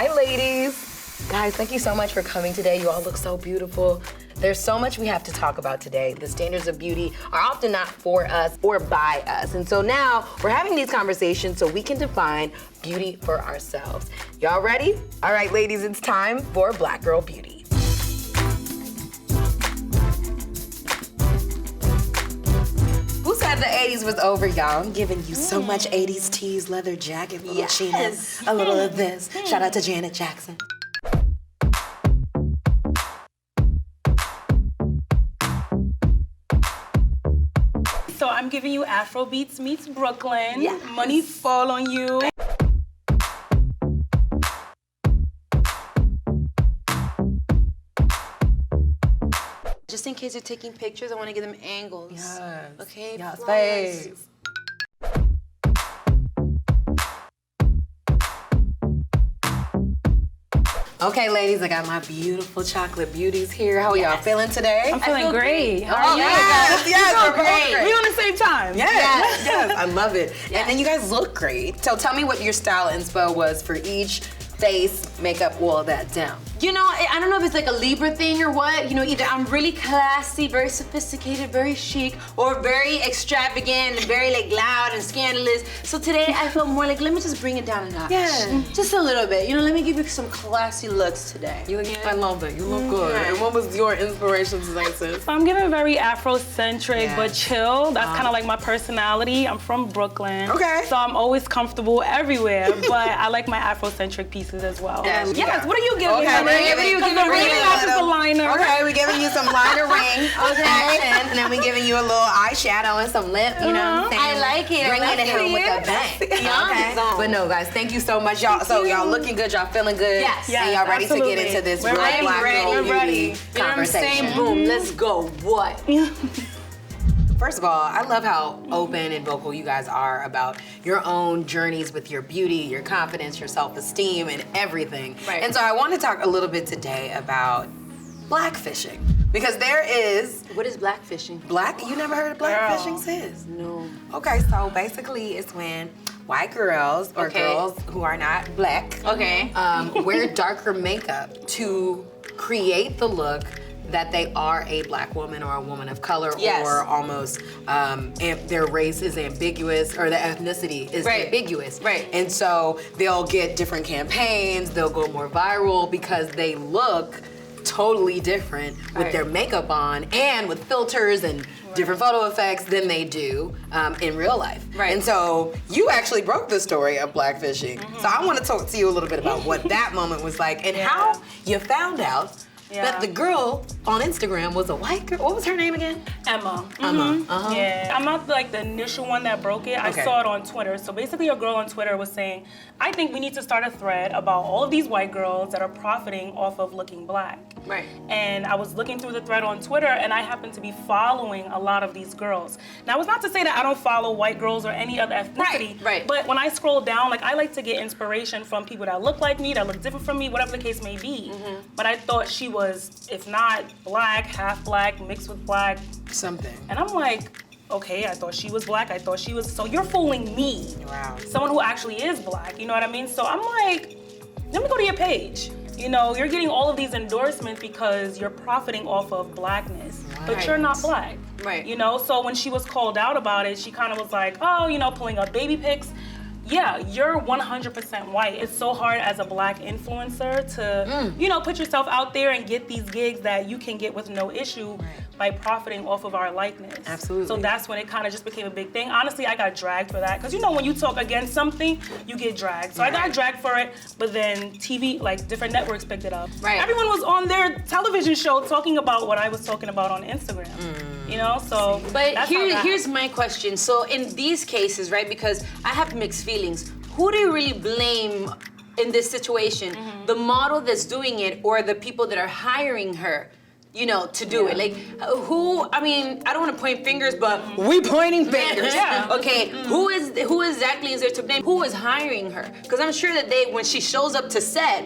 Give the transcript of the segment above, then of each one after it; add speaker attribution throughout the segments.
Speaker 1: right, ladies. Guys, thank you so much for coming today. You all look so beautiful. There's so much we have to talk about today. The standards of beauty are often not for us or by us. And so now we're having these conversations so we can define beauty for ourselves. Y'all ready? All right, ladies, it's time for Black Girl Beauty. Who said the 80s was over, y'all? I'm giving you so much 80s tees, leather jacket, little chinos, a little of this. Shout out to Janet Jackson.
Speaker 2: So I'm giving you Afrobeats meets Brooklyn.
Speaker 1: Yes.
Speaker 2: Money fall on you.
Speaker 3: Just in case you're taking pictures, I want to give them angles.
Speaker 1: Yes.
Speaker 3: Okay.
Speaker 1: Yes,
Speaker 3: flawless.
Speaker 1: babes. Okay, ladies, I got my beautiful chocolate beauties here. How are y'all feeling today?
Speaker 2: I'm feeling great. How
Speaker 1: Oh,
Speaker 2: are you?
Speaker 1: yes, we're great.
Speaker 2: We on the same time.
Speaker 1: Yes, I love it. And then you guys look great. So tell me what your style inspo was for each face, makeup, all that down.
Speaker 3: You know, I don't know if it's like a Libra thing or what. You know, either I'm really classy, very sophisticated, very chic, or very extravagant and very like loud and scandalous. So today I felt more like, let me just bring it down a notch.
Speaker 1: Yeah.
Speaker 3: Just a little bit. You know, let me give you some classy looks today.
Speaker 1: I love it. You look good. And what was your inspiration today, sis?
Speaker 2: So I'm giving very Afrocentric,
Speaker 1: Yes.
Speaker 2: but chill. That's kind of like my personality. I'm from Brooklyn.
Speaker 1: Okay.
Speaker 2: So I'm always comfortable everywhere, but I like my Afrocentric pieces as well.
Speaker 1: Yes,
Speaker 2: Yes, what are you giving
Speaker 1: Okay,
Speaker 2: me?
Speaker 1: we're giving you
Speaker 2: Because the ring matches the liner.
Speaker 1: Okay, we're giving you some liner ring action, and then we're giving you a little eyeshadow and some lip, you know what I'm saying?
Speaker 3: I like it.
Speaker 1: Bringing
Speaker 3: I like
Speaker 1: it home with a bang.
Speaker 3: Yes.
Speaker 1: Okay. But no, guys, thank you so much. Y'all, so y'all looking good, y'all feeling good?
Speaker 3: Yes.
Speaker 1: And y'all ready to
Speaker 2: Absolutely.
Speaker 1: get into this
Speaker 2: We're
Speaker 1: real
Speaker 2: ready.
Speaker 1: Black
Speaker 3: ready.
Speaker 1: Girl
Speaker 3: We're
Speaker 1: beauty
Speaker 2: ready.
Speaker 3: You know what I'm
Speaker 1: conversation?
Speaker 3: saying? Boom, let's go. What?
Speaker 1: First of all, I love how open and vocal you guys are about your own journeys with your beauty, your confidence, your self-esteem, and everything.
Speaker 3: Right.
Speaker 1: And so I want to talk a little bit today about blackfishing. Because there is
Speaker 3: What is blackfishing?
Speaker 1: you never heard of blackfishing, sis?
Speaker 3: No.
Speaker 1: Okay, so basically it's when white girls or
Speaker 3: Okay.
Speaker 1: girls who are not black
Speaker 3: Okay.
Speaker 1: wear darker makeup to create the look that they are a black woman or a woman of color,
Speaker 3: Yes.
Speaker 1: or almost their race is ambiguous, or the ethnicity is
Speaker 3: Right.
Speaker 1: ambiguous.
Speaker 3: Right.
Speaker 1: And so they'll get different campaigns, they'll go more viral because they look totally different with
Speaker 3: Right.
Speaker 1: their makeup on and with filters and different photo effects than they do in real life.
Speaker 3: Right.
Speaker 1: And so you actually broke the story of blackfishing. So I want to talk to you a little bit about what that moment was like and how you found out that the girl on Instagram was a white girl. What was her name again?
Speaker 2: Emma.
Speaker 1: Emma. Uh-huh.
Speaker 2: Yeah, I'm not like the initial one that broke it. I
Speaker 1: Okay.
Speaker 2: saw it on Twitter. So basically a girl on Twitter was saying, I think we need to start a thread about all of these white girls that are profiting off of looking black.
Speaker 3: Right.
Speaker 2: And I was looking through the thread on Twitter and I happened to be following a lot of these girls. Now it's not to say that I don't follow white girls or any other ethnicity.
Speaker 3: Right.
Speaker 2: But when I scroll down, like I like to get inspiration from people that look like me, that look different from me, whatever the case may be. But I thought she was, if not black, half black, mixed with black.
Speaker 1: Something.
Speaker 2: And I'm like, okay, I thought she was black. I thought she was, so you're fooling me.
Speaker 1: Wow.
Speaker 2: Someone who actually is black, you know what I mean? So I'm like, let me go to your page. You know, you're getting all of these endorsements because you're profiting off of blackness, but you're not black.
Speaker 3: Right.
Speaker 2: You know, so when she was called out about it, she kind of was like, oh, you know, pulling up baby pics. Yeah, you're 100% white. It's so hard as a black influencer to, you know, put yourself out there and get these gigs that you can get with no issue by profiting off of our likeness.
Speaker 1: Absolutely.
Speaker 2: So that's when it kind of just became a big thing. Honestly, I got dragged for that. Because you know when you talk against something, you get dragged. So I got dragged for it, but then TV, like different networks picked it up.
Speaker 3: Right.
Speaker 2: Everyone was on their television show talking about what I was talking about on Instagram. You know, so
Speaker 3: But
Speaker 2: that's how that
Speaker 3: here's my question. So in these cases, right, because I have mixed feelings, who do you really blame in this situation? The model that's doing it or the people that are hiring her? You know, to do it. Like, who, I mean, I don't want to point fingers, but we pointing fingers.
Speaker 2: Yeah.
Speaker 3: Okay, who exactly is there to blame? Who is hiring her? Because I'm sure that when she shows up to set,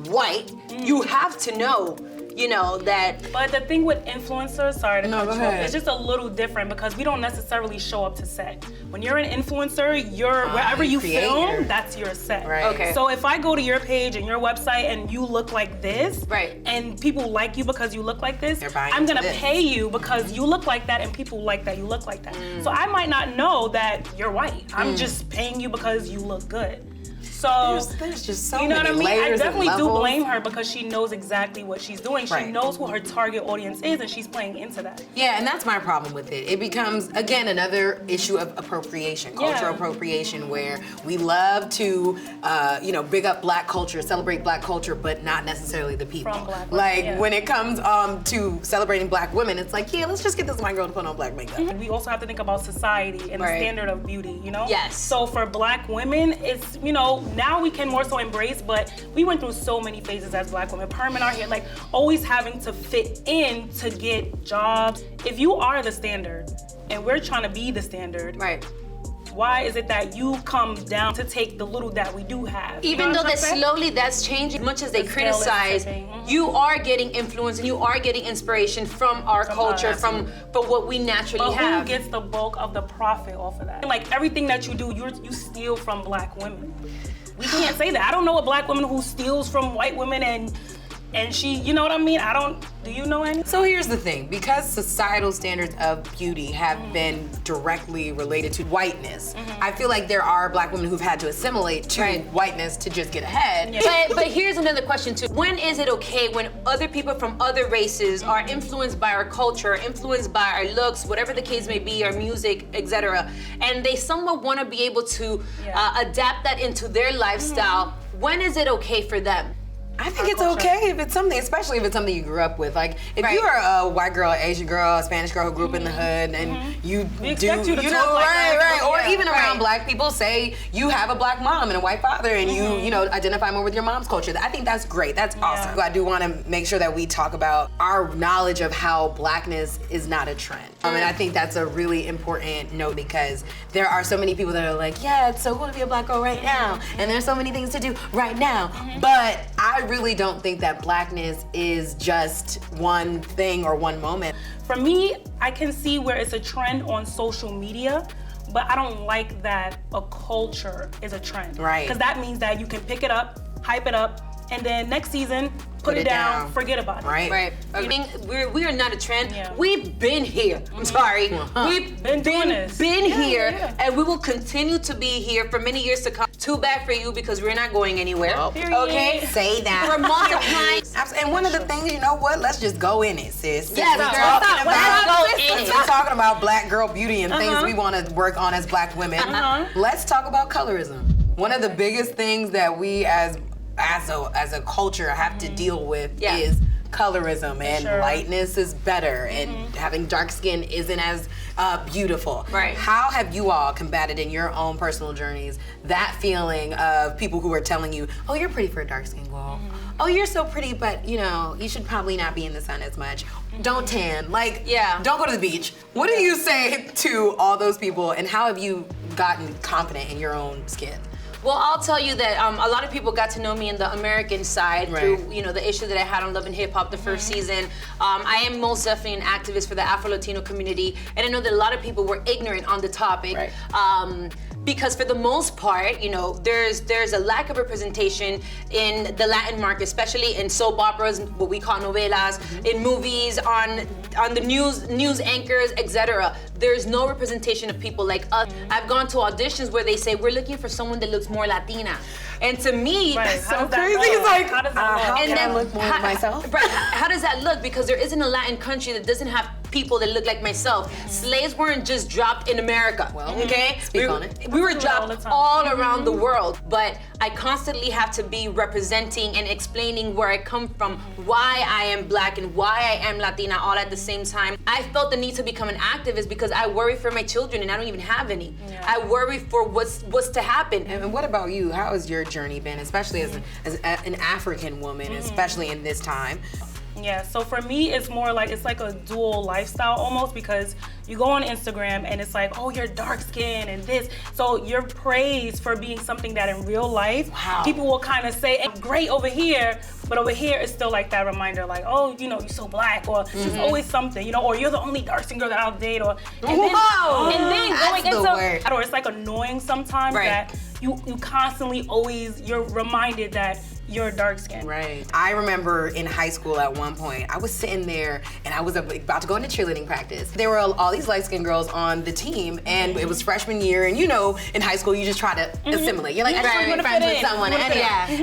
Speaker 3: white, you have to know, you know, that.
Speaker 2: But the thing with influencers, sorry to cut
Speaker 1: go
Speaker 2: you
Speaker 1: ahead.
Speaker 2: off, it's just a little different because we don't necessarily show up to set. When you're an influencer, you're wherever you
Speaker 1: creator.
Speaker 2: film, that's your set.
Speaker 1: Right.
Speaker 3: Okay.
Speaker 2: So if I go to your page and your website and you look like this,
Speaker 3: Right.
Speaker 2: and people like you because you look like this,
Speaker 1: They're buying
Speaker 2: I'm gonna
Speaker 1: into this.
Speaker 2: pay you because you look like that and people like that you look like that. So I might not know that you're white. I'm just paying you because you look good. So
Speaker 1: There's just so
Speaker 2: you know what I
Speaker 1: many
Speaker 2: mean? I
Speaker 1: layers and
Speaker 2: definitely do
Speaker 1: levels.
Speaker 2: blame her because she knows exactly what she's doing. She
Speaker 1: Right.
Speaker 2: knows who her target audience is and she's playing into that.
Speaker 1: Yeah, and that's my problem with it. It becomes, again, another issue of appropriation, cultural
Speaker 2: Yeah.
Speaker 1: appropriation, where we love to, big up black culture, celebrate black culture, but not necessarily the people.
Speaker 2: From black women,
Speaker 1: like,
Speaker 2: yeah.
Speaker 1: when it comes to celebrating black women, it's like, yeah, let's just get this white girl to put on black makeup.
Speaker 2: We also have to think about society and
Speaker 3: Right.
Speaker 2: the standard of beauty, you know?
Speaker 3: Yes.
Speaker 2: So for black women, it's, now we can more so embrace, but we went through so many phases as black women. Perm in our hair, like always having to fit in to get jobs. If you are the standard and we're trying to be the standard,
Speaker 3: Right.
Speaker 2: why is it that you come down to take the little that we do have?
Speaker 3: Even
Speaker 2: You know
Speaker 3: though
Speaker 2: what I'm
Speaker 3: that
Speaker 2: saying?
Speaker 3: slowly that's changing, as much as they
Speaker 2: The scale is
Speaker 3: criticize,
Speaker 2: tipping. Mhm.
Speaker 3: you are getting influence and you are getting inspiration from our culture,
Speaker 2: us.
Speaker 3: from what we naturally
Speaker 2: But who
Speaker 3: have.
Speaker 2: gets the bulk of the profit off of that? Like everything that you do, you steal from black women. We can't say that. I don't know a black woman who steals from white women and she, you know what I mean? Do you know any?
Speaker 1: So here's the thing, because societal standards of beauty have been directly related to whiteness, I feel like there are black women who've had to assimilate to
Speaker 3: Right.
Speaker 1: whiteness to just get ahead.
Speaker 2: Yeah.
Speaker 3: But here's another question too. When is it okay when other people from other races are influenced by our culture, influenced by our looks, whatever the case may be, our music, etc., and they somewhat want to be able to adapt that into their lifestyle? When is it okay for them?
Speaker 1: I think it's
Speaker 2: culture.
Speaker 1: okay if it's something, especially if it's something you grew up with. Like, if
Speaker 3: Right.
Speaker 1: you are a white girl, Asian girl, a Spanish girl who grew up in the hood, and you
Speaker 2: We expect you to
Speaker 1: know,
Speaker 2: talk like
Speaker 1: right,
Speaker 2: that.
Speaker 1: right, or
Speaker 2: Yeah.
Speaker 1: even around
Speaker 3: Right.
Speaker 1: black people, say you have a black mom and a white father, and you identify more with your mom's culture. I think that's great. That's awesome. I do want to make sure that we talk about our knowledge of how blackness is not a trend. And I think that's a really important note because there are so many people that are like, yeah, it's so cool to be a black girl right now, and there's so many things to do right now. But I really don't think that blackness is just one thing or one moment.
Speaker 2: For me, I can see where it's a trend on social media, but I don't like that a culture is a trend.
Speaker 1: Right.
Speaker 2: Because that means that you can pick it up, hype it up, and then next season, put it down, forget about it.
Speaker 1: Right.
Speaker 3: Right. I mean, we are not a trend.
Speaker 2: Yeah.
Speaker 3: We've been here. I'm sorry. We've
Speaker 2: Been doing this.
Speaker 3: been
Speaker 2: Yeah,
Speaker 3: here,
Speaker 2: yeah.
Speaker 3: and we will continue to be here for many years to come. Too bad for you because we're not going anywhere.
Speaker 2: Period.
Speaker 3: Okay.
Speaker 1: Say that.
Speaker 3: We're multiplying.
Speaker 1: And one of the things, you know what? Let's just go in it, sis.
Speaker 3: Yes,
Speaker 1: Since we're
Speaker 3: girl.
Speaker 1: talking
Speaker 3: Let's
Speaker 1: about-
Speaker 3: go in it.
Speaker 1: since we're talking about black girl beauty and things we want to work on as black women. Let's talk about colorism. One of the biggest things that we as a culture have to deal with
Speaker 3: Yeah.
Speaker 1: is colorism, and
Speaker 2: Sure.
Speaker 1: lightness is better, and having dark skin isn't as beautiful.
Speaker 3: Right.
Speaker 1: How have you all combated in your own personal journeys that feeling of people who are telling you, oh, you're pretty for a dark skin girl. Oh, you're so pretty, but you should probably not be in the sun as much. Don't tan. Don't go to the beach. What do you say to all those people, and how have you gotten confident in your own skin?
Speaker 3: Well, I'll tell you that a lot of people got to know me in the American side through,
Speaker 1: Right.
Speaker 3: the issue that I had on Love and Hip Hop the first season. I am most definitely an activist for the Afro-Latino community, and I know that a lot of people were ignorant on the topic.
Speaker 1: Right.
Speaker 3: Because for the most part, there's a lack of representation in the Latin market, especially in soap operas, what we call novelas, in movies, on the news anchors, etc. There's no representation of people like us. I've gone to auditions where they say we're looking for someone that looks more Latina, and to me,
Speaker 2: Right.
Speaker 3: that's
Speaker 2: How
Speaker 3: so
Speaker 2: does that
Speaker 1: crazy.
Speaker 2: look?
Speaker 1: It's like,
Speaker 2: how does that look?
Speaker 1: how
Speaker 3: and
Speaker 1: can I
Speaker 3: then
Speaker 1: look more like myself?
Speaker 3: Right. How does that look? Because there isn't a Latin country that doesn't have people that look like myself. Slaves weren't just dropped in America.
Speaker 1: Well,
Speaker 3: okay?
Speaker 1: speak on it.
Speaker 3: We were
Speaker 2: do it all the
Speaker 3: dropped
Speaker 2: time.
Speaker 3: all around the world, but I constantly have to be representing and explaining where I come from, why I am black and why I am Latina all at the same time. I felt the need to become an activist because I worry for my children and I don't even have any.
Speaker 2: Yeah.
Speaker 3: I worry for what's to happen.
Speaker 1: And what about you? How has your journey been, especially as an African woman, especially in this time?
Speaker 2: Yeah, so for me, it's more like, it's like a dual lifestyle almost, because you go on Instagram and it's like, oh, you're dark skinned and this. So you're praised for being something that in real life, people will kind of say, it's great over here, but over here it's still like that reminder, like, oh, you know, you're so black, or there's always something, you know, or you're the only dark skinned girl that I'll date, or and then going into, or it's like annoying sometimes that you constantly always, you're reminded that you're dark skinned.
Speaker 1: Right. I remember in high school at one point, I was sitting there and I was about to go into cheerleading practice. There were all these light-skinned girls on the team, and it was freshman year, and you know, in high school you just try to assimilate. You're like, I just want to be friends with someone.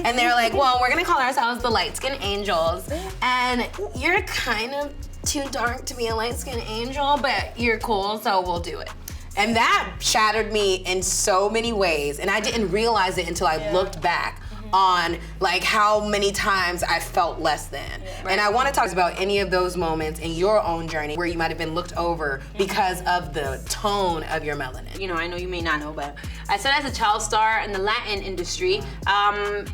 Speaker 1: And they're like, well, we're gonna call ourselves the light-skinned angels, and you're kind of too dark to be a light-skinned angel, but you're cool, so we'll do it. And that shattered me in so many ways, and I didn't realize it until I looked back on like how many times I felt less than. And I want to talk about any of those moments in your own journey where you might have been looked over because of the tone of your melanin.
Speaker 3: You know, I know you may not know, but I started as a child star in the Latin industry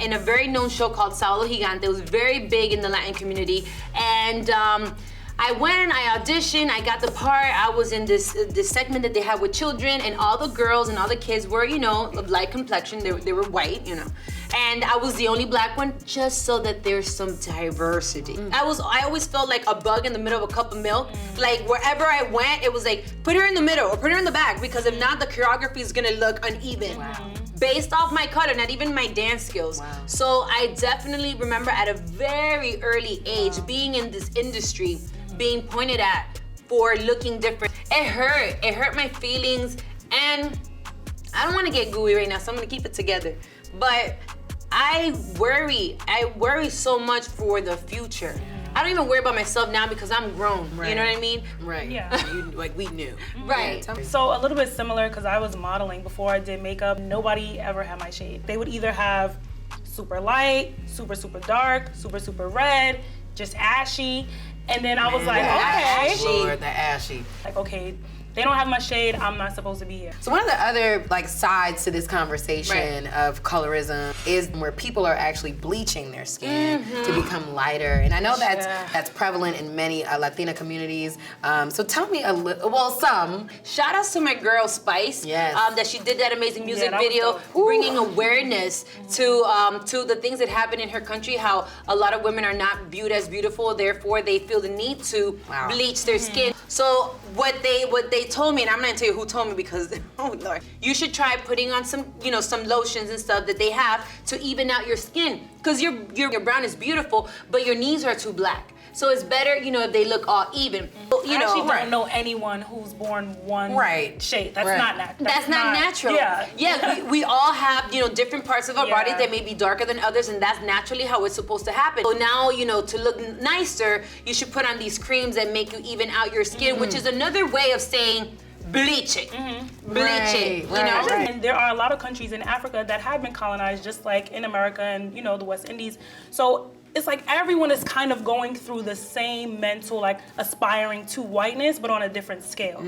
Speaker 3: in a very known show called Saulo Gigante. It was very big in the Latin community, and I went, I auditioned, I got the part. I was in this segment that they had with children, and all the girls and all the kids were, you know, of light complexion. They were white, you know. And I was the only black one, just so that there's some diversity. I always felt like a bug in the middle of a cup of milk. Like wherever I went, it was like, put her in the middle or put her in the back, because if not, the choreography is gonna look uneven. Based off my color, not even my dance skills. So I definitely remember at a very early age being in this industry, being pointed at for looking different. It hurt my feelings, and I don't wanna get gooey right now, so I'm gonna keep it together. But I worry so much for the future. I don't even worry about myself now because I'm grown, you know what I mean?
Speaker 1: Right,
Speaker 2: Yeah.
Speaker 1: like we knew.
Speaker 3: Right.
Speaker 2: So a little bit similar, because I was modeling before I did makeup. Nobody ever had my shade. They would either have super light, super, super dark, super, super red, just ashy. And then I was like, okay.
Speaker 1: Lord, the ashy.
Speaker 2: Like, okay, they don't have my shade, I'm not supposed to be here.
Speaker 1: So one of the other like sides to this conversation of colorism is where people are actually bleaching their skin to become lighter. And I know that's prevalent in many Latina communities. So tell me a little, some.
Speaker 3: Shout outs to my girl Spice, that she did that amazing music video, bringing awareness to the things that happen in her country, how a lot of women are not viewed as beautiful, therefore they feel the need to bleach their skin. So what they told me, and I'm not gonna tell you who told me because, oh Lord, you should try putting on some, you know, some lotions and stuff that they have to even out your skin. Because your brown is beautiful, but your knees are too black. So it's better, you know, if they look all even.
Speaker 2: I actually don't know anyone who's born one shade. That's not natural.
Speaker 3: That's not natural. Yeah, we all have, you know, different parts of our body that may be darker than others, and that's naturally how it's supposed to happen. So now, you know, to look nicer, you should put on these creams that make you even out your skin, which is another way of saying bleaching. Bleaching, you know?
Speaker 2: And there are a lot of countries in Africa that have been colonized, just like in America and, you know, the West Indies. So it's like everyone is kind of going through the same mental, like aspiring to whiteness, but on a different scale.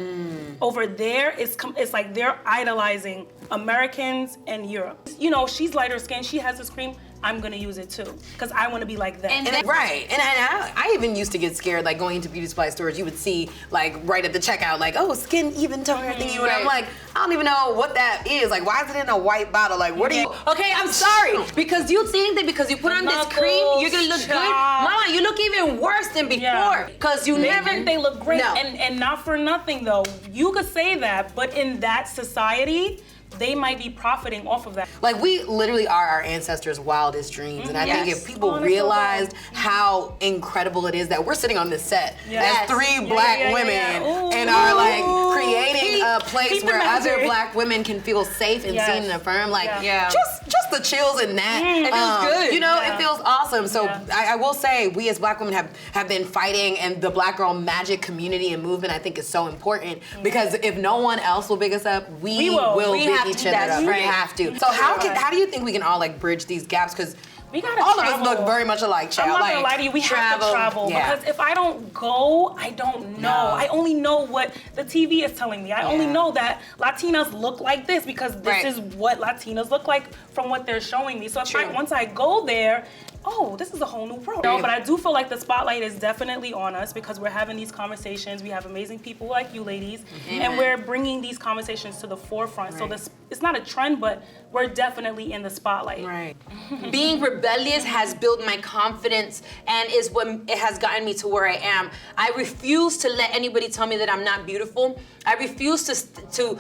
Speaker 2: Over there, it's like they're idolizing Americans and Europe. You know, she's lighter skinned, she has this cream, I'm gonna use it too, because I want to be like that.
Speaker 1: And I even used to get scared, like going into beauty supply stores, you would see like right at the checkout, like, oh, skin even toner thingy, and I'm like, I don't even know what that is. Like, why is it in a white bottle? Like, what are you?
Speaker 3: Okay, I'm sorry, because you think that because you put on this cream, you're gonna look good. Mama, you look even worse than before, because you never
Speaker 2: think they look great. And not for nothing though, you could say that, but in that society, they might be profiting off of that.
Speaker 1: Like, we literally are our ancestors' wildest dreams. And I think if people realized how incredible it is that we're sitting on this set as three black women and are like creating a place where other black women can feel safe and seen and affirmed. Like, just the chills in that.
Speaker 3: It feels good.
Speaker 1: You know, it feels awesome. So I will say, we as black women have been fighting, and the Black Girl Magic community and movement I think is so important, because if no one else will big us up, we will big each other up. We have to. So how do you think we can all like bridge these gaps? Because
Speaker 2: we gotta
Speaker 1: all
Speaker 2: travel.
Speaker 1: of us look very much alike, child.
Speaker 2: I'm not gonna lie to you, we have to travel. Because if I don't go, I don't know. I only know what the TV is telling me. I only know that Latinas look like this because this is what Latinas look like from what they're showing me. So once I go there, oh, this is a whole new world. No, but I do feel like the spotlight is definitely on us because we're having these conversations. We have amazing people like you ladies, and we're bringing these conversations to the forefront. So this, it's not a trend, but we're definitely in the spotlight.
Speaker 1: Right.
Speaker 3: Being rebellious has built my confidence and is what it has gotten me to where I am. I refuse to let anybody tell me that I'm not beautiful. I refuse to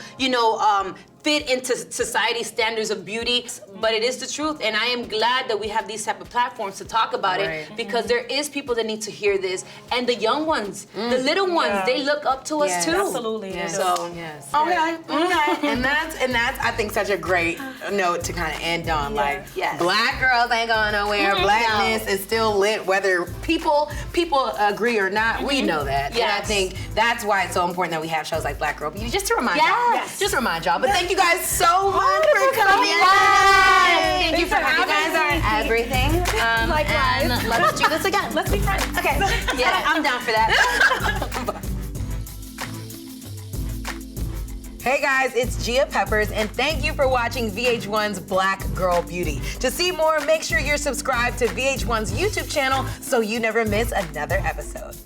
Speaker 3: fit into society's standards of beauty, but it is the truth, and I am glad that we have these type of platforms to talk about it because there is people that need to hear this, and the young ones, the little ones, they look up to us too.
Speaker 2: Absolutely.
Speaker 1: Yes.
Speaker 3: So
Speaker 1: Okay. And that's I think such a great note to kind of end on. Like, black girls ain't going nowhere. Blackness is still lit, whether people agree or not. We know that. And I think that's why it's so important that we have shows like Black Girl Beauty, just to remind y'all. Just to remind y'all. But thank you guys so much for coming.
Speaker 3: Thank you for having me.
Speaker 1: You guys are everything.
Speaker 2: Likewise.
Speaker 1: And let's do this again.
Speaker 2: Let's be friends.
Speaker 1: Okay.
Speaker 3: Yeah, I'm down for that.
Speaker 1: Hey guys, it's Gia Peppers, and thank you for watching VH1's Black Girl Beauty. To see more, make sure you're subscribed to VH1's YouTube channel so you never miss another episode.